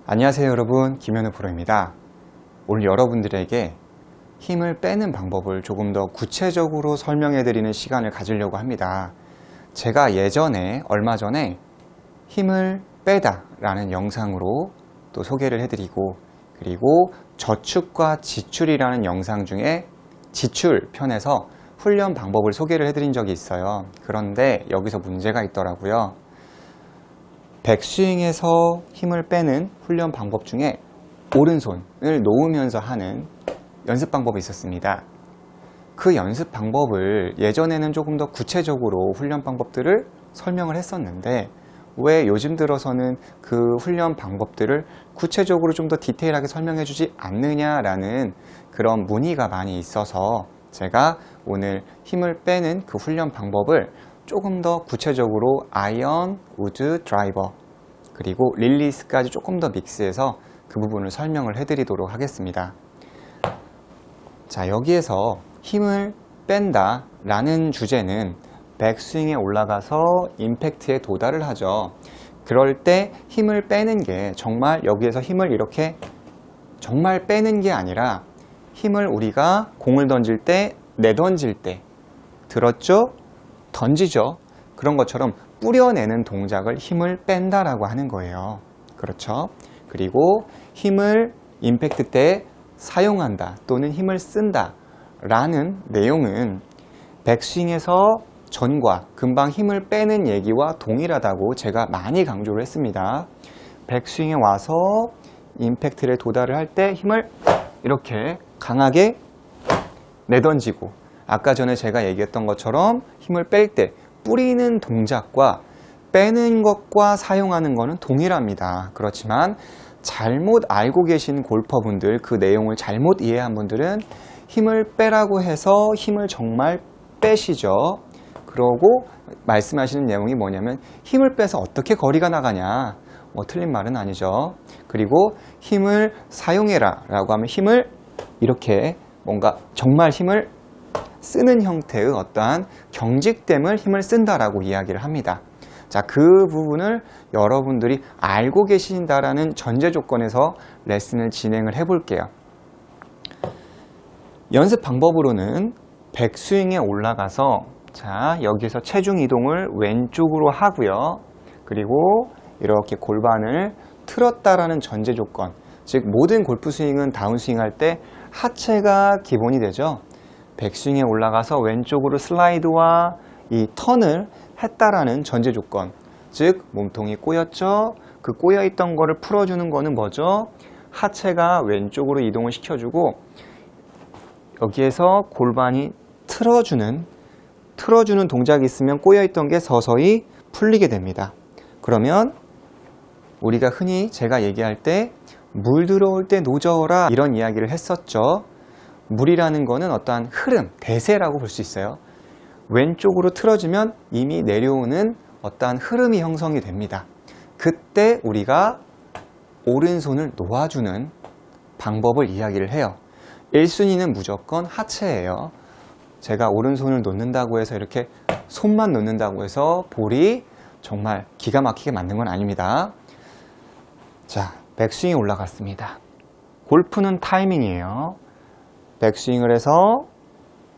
안녕하세요 여러분, 김현우 프로입니다. 오늘 여러분들에게 힘을 빼는 방법을 조금 더 구체적으로 설명해 드리는 시간을 가지려고 합니다. 제가 예전에 얼마 전에 힘을 빼다 라는 영상으로 또 소개를 해드리고, 그리고 저축과 지출이라는 영상 중에 지출 편에서 훈련 방법을 소개를 해드린 적이 있어요. 그런데 여기서 문제가 있더라고요. 백스윙에서 힘을 빼는 훈련 방법 중에 오른손을 놓으면서 하는 연습 방법이 있었습니다. 그 연습 방법을 예전에는 조금 더 구체적으로 훈련 방법들을 설명을 했었는데, 왜 요즘 들어서는 그 훈련 방법들을 구체적으로 좀 더 디테일하게 설명해 주지 않느냐라는 그런 문의가 많이 있어서, 제가 오늘 힘을 빼는 그 훈련 방법을 조금 더 구체적으로 아이언, 우드, 드라이버, 그리고 릴리스까지 조금 더 믹스해서 그 부분을 설명을 해드리도록 하겠습니다. 자, 여기에서 힘을 뺀다 라는 주제는 백스윙에 올라가서 임팩트에 도달을 하죠. 그럴 때 힘을 빼는 게 정말 여기에서 힘을 이렇게 정말 빼는 게 아니라, 힘을 우리가 공을 던질 때, 내던질 때, 들었죠? 던지죠? 그런 것처럼 뿌려내는 동작을 힘을 뺀다라고 하는 거예요. 그렇죠? 그리고 힘을 임팩트 때 사용한다 또는 힘을 쓴다 라는 내용은 백스윙에서 전과 금방 힘을 빼는 얘기와 동일하다고 제가 많이 강조를 했습니다. 백스윙에 와서 임팩트에 도달을 할 때 힘을 이렇게 강하게 내던지고, 아까 전에 제가 얘기했던 것처럼 힘을 뺄 때 뿌리는 동작과 빼는 것과 사용하는 것은 동일합니다. 그렇지만 잘못 알고 계신 골퍼분들, 그 내용을 잘못 이해한 분들은 힘을 빼라고 해서 힘을 정말 빼시죠. 그러고 말씀하시는 내용이 뭐냐면, 힘을 빼서 어떻게 거리가 나가냐, 틀린 말은 아니죠. 그리고 힘을 사용해라 라고 하면 힘을 이렇게 뭔가 정말 힘을 쓰는 형태의 어떠한 경직됨을 힘을 쓴다라고 이야기를 합니다. 자, 그 부분을 여러분들이 알고 계신다라는 전제 조건에서 레슨을 진행을 해 볼게요. 연습 방법으로는 백스윙에 올라가서, 자, 여기서 체중 이동을 왼쪽으로 하고요. 그리고 이렇게 골반을 틀었다라는 전제 조건, 즉 모든 골프 스윙은 다운스윙 할 때 하체가 기본이 되죠. 백스윙에 올라가서 왼쪽으로 슬라이드와 이 턴을 했다라는 전제 조건, 즉 몸통이 꼬였죠. 그 꼬여있던 거를 풀어주는 거는 뭐죠? 하체가 왼쪽으로 이동을 시켜주고, 여기에서 골반이 틀어주는 동작이 있으면 꼬여있던 게 서서히 풀리게 됩니다. 그러면 우리가 흔히 제가 얘기할 때 물 들어올 때 노저어라 이런 이야기를 했었죠. 물이라는 거는 어떠한 흐름, 대세라고 볼 수 있어요. 왼쪽으로 틀어지면 이미 내려오는 어떠한 흐름이 형성이 됩니다. 그때 우리가 오른손을 놓아주는 방법을 이야기를 해요. 1순위는 무조건 하체예요. 제가 오른손을 놓는다고 해서 이렇게 손만 놓는다고 해서 볼이 정말 기가 막히게 맞는 건 아닙니다. 자, 백스윙이 올라갔습니다. 골프는 타이밍이에요. 백스윙을 해서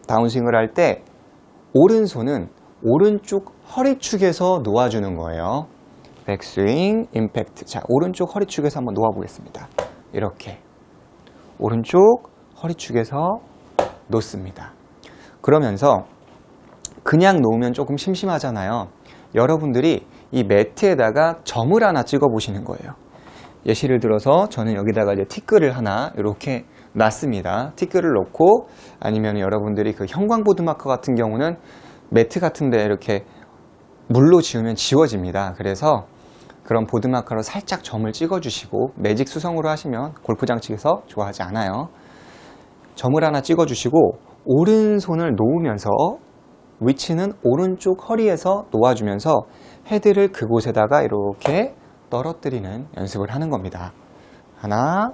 다운스윙을 할 때 오른손은 오른쪽 허리축에서 놓아주는 거예요. 백스윙, 임팩트. 자, 오른쪽 허리축에서 한번 놓아보겠습니다. 이렇게 오른쪽 허리축에서 놓습니다. 그러면서 그냥 놓으면 조금 심심하잖아요. 여러분들이 이 매트에다가 점을 하나 찍어 보시는 거예요. 예시를 들어서 저는 여기다가 이제 티끌을 하나 이렇게 놨습니다. 티끌을 놓고, 아니면 여러분들이 그 형광보드 마커 같은 경우는 매트 같은데 이렇게 물로 지우면 지워집니다. 그래서 그런 보드 마커로 살짝 점을 찍어 주시고, 매직 수성으로 하시면 골프장 측에서 좋아하지 않아요. 점을 하나 찍어 주시고, 오른손을 놓으면서 위치는 오른쪽 허리에서 놓아주면서 헤드를 그곳에다가 이렇게 떨어뜨리는 연습을 하는 겁니다. 하나,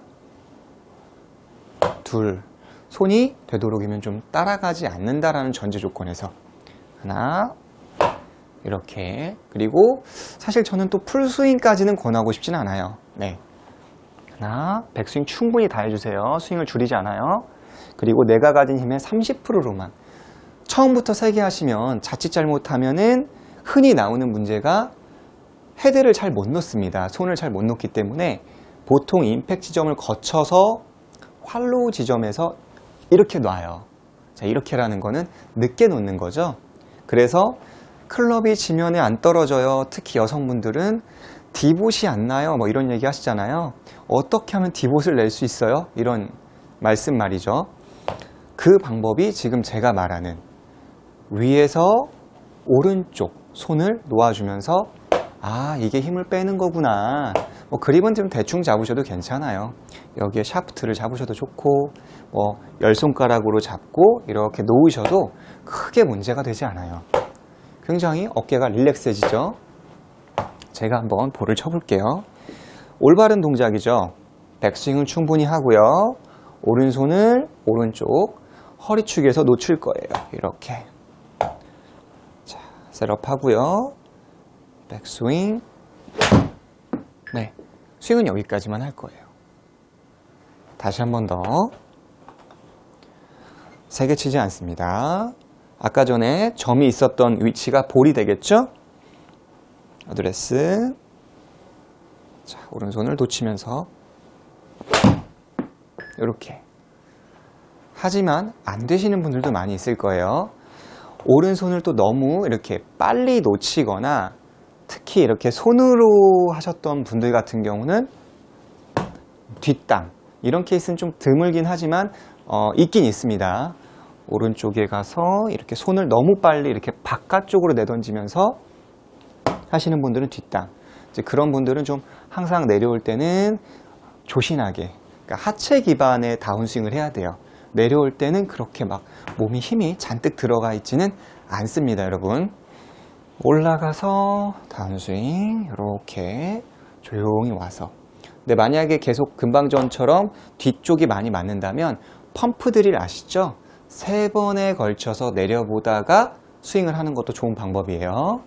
둘, 손이 되도록이면 좀 따라가지 않는다라는 전제 조건에서 하나, 이렇게. 그리고 사실 저는 또 풀스윙까지는 권하고 싶진 않아요. 네. 하나, 백스윙 충분히 다 해주세요. 스윙을 줄이지 않아요. 그리고 내가 가진 힘의 30%로만. 처음부터 세게 하시면 자칫 잘못하면은 흔히 나오는 문제가 헤드를 잘 못 놓습니다. 손을 잘 못 놓기 때문에 보통 임팩트 지점을 거쳐서 활로우 지점에서 이렇게 놔요. 자, 이렇게라는 거는 늦게 놓는 거죠. 그래서 클럽이 지면에 안 떨어져요. 특히 여성분들은 디봇이 안 나요. 뭐 이런 얘기 하시잖아요. 어떻게 하면 디봇을 낼 수 있어요? 이런 말씀 말이죠. 그 방법이 지금 제가 말하는 위에서 오른쪽 손을 놓아주면서 아, 이게 힘을 빼는 거구나. 뭐 그립은 좀 대충 잡으셔도 괜찮아요. 여기에 샤프트를 잡으셔도 좋고 뭐 10손가락으로 잡고 이렇게 놓으셔도 크게 문제가 되지 않아요. 굉장히 어깨가 릴렉스해지죠. 제가 한번 볼을 쳐볼게요. 올바른 동작이죠. 백스윙을 충분히 하고요. 오른손을 오른쪽 허리축에서 놓칠 거예요. 이렇게. 자, 셋업 하고요. 백스윙. 네, 스윙은 여기까지만 할 거예요. 다시 한 번 더. 세게 치지 않습니다. 아까 전에 점이 있었던 위치가 볼이 되겠죠? 어드레스. 자, 오른손을 놓치면서 이렇게. 하지만 안 되시는 분들도 많이 있을 거예요. 오른손을 또 너무 이렇게 빨리 놓치거나 특히 이렇게 손으로 하셨던 분들 같은 경우는 뒷땅 이런 케이스는 좀 드물긴 하지만 있긴 있습니다. 오른쪽에 가서 이렇게 손을 너무 빨리 이렇게 바깥쪽으로 내던지면서 하시는 분들은 뒷땅. 이제 그런 분들은 좀 항상 내려올 때는 조신하게, 그러니까 하체 기반의 다운스윙을 해야 돼요. 내려올 때는 그렇게 막 몸이 힘이 잔뜩 들어가 있지는 않습니다, 여러분. 올라가서 다운스윙 이렇게 조용히 와서. 근데 만약에 계속 금방 전처럼 뒤쪽이 많이 맞는다면 펌프 드릴 아시죠? 3번에 걸쳐서 내려보다가 스윙을 하는 것도 좋은 방법이에요.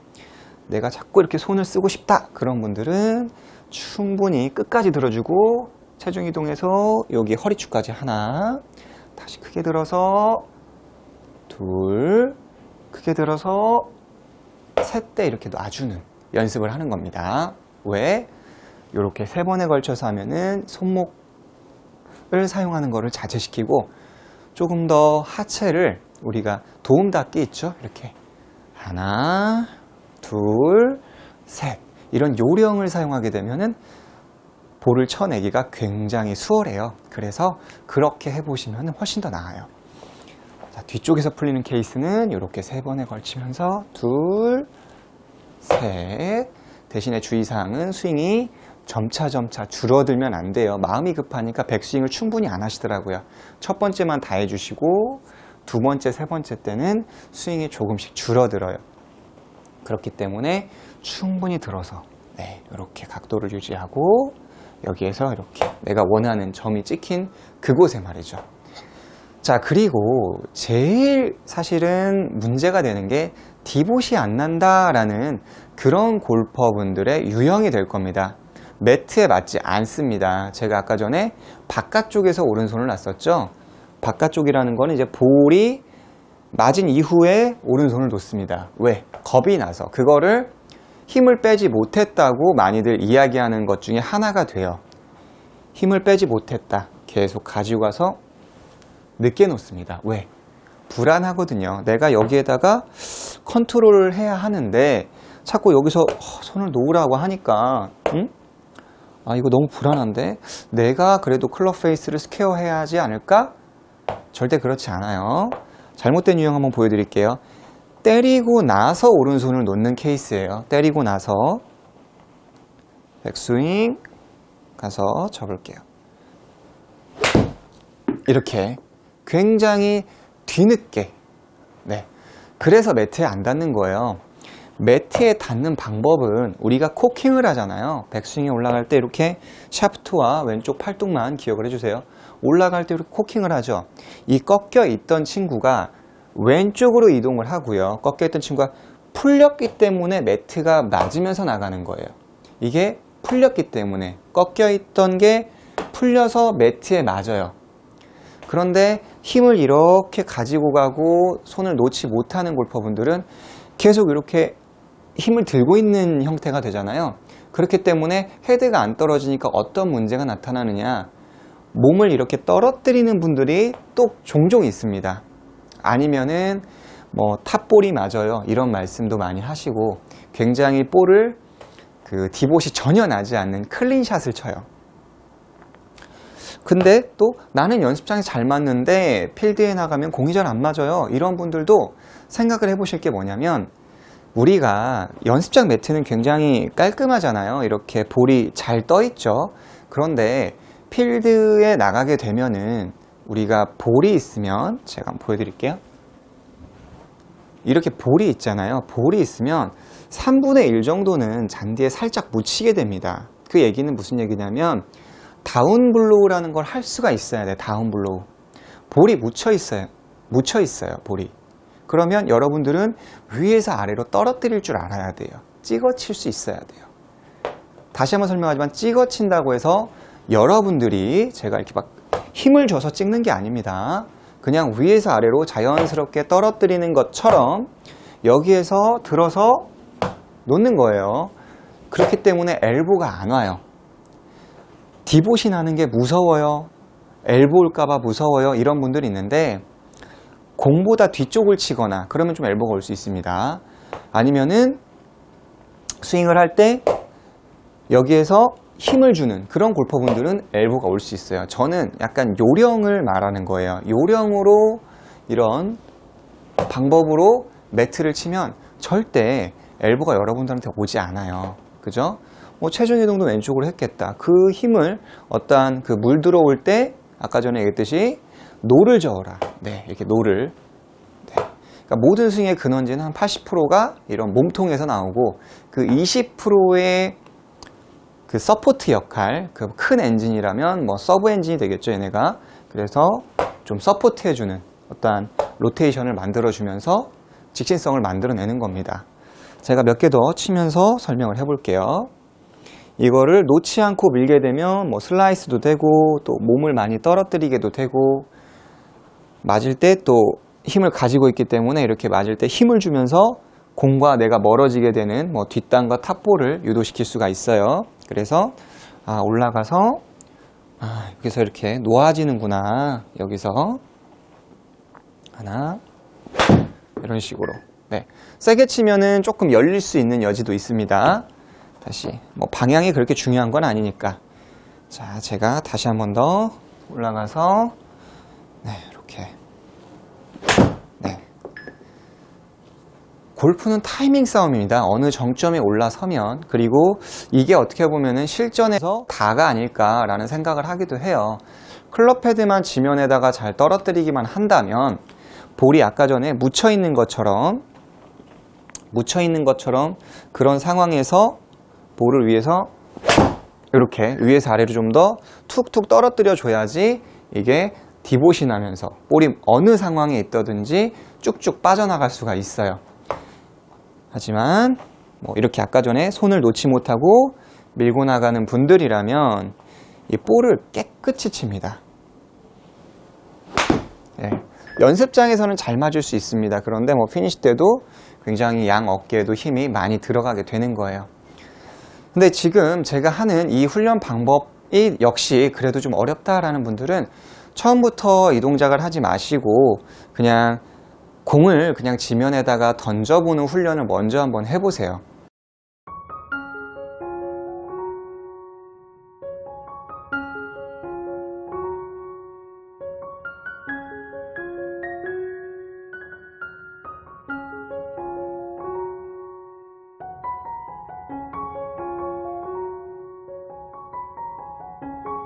내가 자꾸 이렇게 손을 쓰고 싶다 그런 분들은 충분히 끝까지 들어주고 체중 이동해서 여기 허리축까지 하나, 다시 크게 들어서 둘, 크게 들어서 셋 때 이렇게 놔주는 연습을 하는 겁니다. 왜? 이렇게 3번에 걸쳐서 하면은 손목을 사용하는 것을 자제시키고 조금 더 하체를 우리가 도움닫기 있죠? 이렇게 하나, 둘, 셋 이런 요령을 사용하게 되면은 볼을 쳐내기가 굉장히 수월해요. 그래서 그렇게 해보시면 훨씬 더 나아요. 자, 뒤쪽에서 풀리는 케이스는 이렇게 3번에 걸치면서 둘, 셋. 대신에 주의사항은 스윙이 점차 줄어들면 안 돼요. 마음이 급하니까 백스윙을 충분히 안 하시더라고요. 첫 번째만 다 해주시고 두 번째, 세 번째 때는 스윙이 조금씩 줄어들어요. 그렇기 때문에 충분히 들어서 이렇게 각도를 유지하고 여기에서 이렇게 내가 원하는 점이 찍힌 그곳에 말이죠. 자, 그리고 제일 사실은 문제가 되는 게 디봇이 안 난다라는 그런 골퍼분들의 유형이 될 겁니다. 매트에 맞지 않습니다. 제가 아까 전에 바깥쪽에서 오른손을 놨었죠. 바깥쪽이라는 거는 이제 볼이 맞은 이후에 오른손을 놓습니다. 왜? 겁이 나서. 그거를 힘을 빼지 못했다고 많이들 이야기하는 것 중에 하나가 돼요. 힘을 빼지 못했다. 계속 가지고 가서 늦게 놓습니다. 왜? 불안하거든요. 내가 여기에다가 컨트롤을 해야 하는데 자꾸 여기서 손을 놓으라고 하니까 아, 이거 너무 불안한데 내가 그래도 클럽 페이스를 스퀘어 해야 하지 않을까? 절대 그렇지 않아요. 잘못된 유형 한번 보여드릴게요. 때리고 나서 오른손을 놓는 케이스예요. 때리고 나서 백스윙 가서 접을게요. 이렇게 굉장히 뒤늦게. 네. 그래서 매트에 안 닿는 거예요. 매트에 닿는 방법은 우리가 코킹을 하잖아요. 백스윙에 올라갈 때 이렇게 샤프트와 왼쪽 팔뚝만 기억을 해주세요. 올라갈 때 이렇게 코킹을 하죠. 이 꺾여 있던 친구가 왼쪽으로 이동을 하고요. 꺾여 있던 친구가 풀렸기 때문에 매트가 맞으면서 나가는 거예요. 이게 풀렸기 때문에 꺾여 있던 게 풀려서 매트에 맞아요. 그런데 힘을 이렇게 가지고 가고 손을 놓지 못하는 골퍼분들은 계속 이렇게 힘을 들고 있는 형태가 되잖아요. 그렇기 때문에 헤드가 안 떨어지니까 어떤 문제가 나타나느냐, 몸을 이렇게 떨어뜨리는 분들이 또 종종 있습니다. 아니면은 뭐 탑볼이 맞아요, 이런 말씀도 많이 하시고 굉장히 볼을 디봇이 전혀 나지 않는 클린샷을 쳐요. 근데 또 나는 연습장에서 잘 맞는데 필드에 나가면 공이 잘 안 맞아요, 이런 분들도 생각을 해보실 게 뭐냐면, 우리가 연습장 매트는 굉장히 깔끔하잖아요. 이렇게 볼이 잘 떠 있죠. 그런데 필드에 나가게 되면은 우리가 볼이 있으면, 제가 한번 보여드릴게요. 이렇게 볼이 있잖아요. 볼이 있으면 3분의 1 정도는 잔디에 살짝 묻히게 됩니다. 그 얘기는 무슨 얘기냐면, 다운블로우라는 걸 할 수가 있어야 돼. 다운블로우. 볼이 묻혀 있어요. 볼이. 그러면 여러분들은 위에서 아래로 떨어뜨릴 줄 알아야 돼요. 찍어칠 수 있어야 돼요. 다시 한번 설명하지만, 찍어친다고 해서 여러분들이 제가 이렇게 막 힘을 줘서 찍는 게 아닙니다. 그냥 위에서 아래로 자연스럽게 떨어뜨리는 것처럼 여기에서 들어서 놓는 거예요. 그렇기 때문에 엘보가 안 와요. 디봇이 나는 게 무서워요, 엘보 올까봐 무서워요, 이런 분들이 있는데, 공보다 뒤쪽을 치거나 그러면 좀 엘보가 올 수 있습니다. 아니면은 스윙을 할 때 여기에서 힘을 주는 그런 골퍼분들은 엘보가 올 수 있어요. 저는 약간 요령을 말하는 거예요. 요령으로 이런 방법으로 매트를 치면 절대 엘보가 여러분들한테 오지 않아요. 그죠? 뭐 체중 이동도 왼쪽으로 했겠다. 그 힘을 어떠한 물 들어올 때 아까 전에 얘기했듯이 노를 저어라. 네, 이렇게 노를. 네. 그러니까 모든 스윙의 근원지는 한 80%가 이런 몸통에서 나오고, 그 20%의 그 서포트 역할, 그 큰 엔진이라면 뭐 서브 엔진이 되겠죠, 얘네가. 그래서 좀 서포트 해주는 어떠한 로테이션을 만들어주면서 직진성을 만들어내는 겁니다. 제가 몇 개 더 치면서 설명을 해볼게요. 이거를 놓지 않고 밀게 되면 뭐 슬라이스도 되고, 또 몸을 많이 떨어뜨리게도 되고, 맞을 때 또 힘을 가지고 있기 때문에 이렇게 맞을 때 힘을 주면서 공과 내가 멀어지게 되는 뭐 뒷땅과 탑볼을 유도시킬 수가 있어요. 그래서 올라가서 여기서 이렇게 놓아지는구나. 여기서 하나, 이런 식으로. 네, 세게 치면은 조금 열릴 수 있는 여지도 있습니다. 다시 뭐 방향이 그렇게 중요한 건 아니니까. 자, 제가 다시 한 번 더 올라가서, 네, 이렇게. 네. 골프는 타이밍 싸움입니다. 어느 정점에 올라서면. 그리고 이게 어떻게 보면은 실전에서 다가 아닐까라는 생각을 하기도 해요. 클럽 패드만 지면에다가 잘 떨어뜨리기만 한다면, 볼이 아까 전에 묻혀있는 것처럼 그런 상황에서 볼을 위해서 이렇게 위에서 아래로 좀 더 툭툭 떨어뜨려 줘야지 이게 디봇이 나면서 볼이 어느 상황에 있다든지 쭉쭉 빠져나갈 수가 있어요. 하지만 뭐 이렇게 아까 전에 손을 놓지 못하고 밀고 나가는 분들이라면 이 볼을 깨끗이 칩니다. 네. 연습장에서는 잘 맞을 수 있습니다. 그런데 뭐 피니시 때도 굉장히 양 어깨에도 힘이 많이 들어가게 되는 거예요. 근데 지금 제가 하는 이 훈련 방법이 역시 그래도 좀 어렵다라는 분들은 처음부터 이 동작을 하지 마시고 그냥 공을 그냥 지면에다가 던져보는 훈련을 먼저 한번 해보세요.